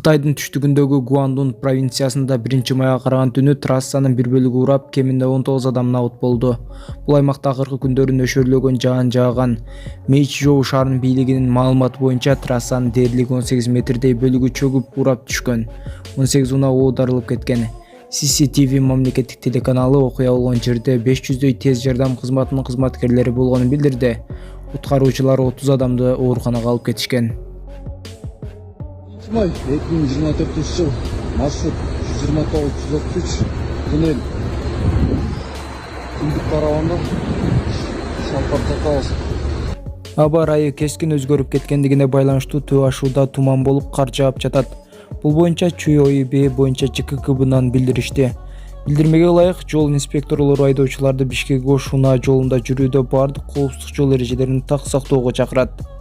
Кытайдын түштүгүндөгү Гуандун провинциясында 1-майга караган түнү трассанын бир бөлүгү урап, кеминде 19 адам набыт болду. Бул аймакта акыркы күндөрү нөшөрлөгөн жаан жааган. Мэйчжоу шаарынын бийлигинин маалыматы боюнча, трассанын дээрлиги 18 метрдей бөлүгү чөгүп урап түшкөн. 18 унаа оодарылып кеткен. CCTV мамлекеттик телеканалы окуя болгон жерде 500дөй тез жардам кызматынын кызматкерлери болгонун билдирди. Куткаруучулар 30 адамды ооруканага алып кетишкен. Май 2024 жыл маршрут 129-133 туннель түндүк карабанда шалкар татабыз. Аба ырайы кескин өзгөрүп кеткендигине байланыштуу Төө ашууда туман болуп кар жаап жатат. Бул боюнча Чүй ОИБ боюнча ЖКХБнан билдиришти. Билдирмеге ылайык, жол инспекторлору айдоочуларды Бишкек Ош Унаа жолунда жүрүүдө бардык коопсуздук жол эрежелерин так сактоого чакырат.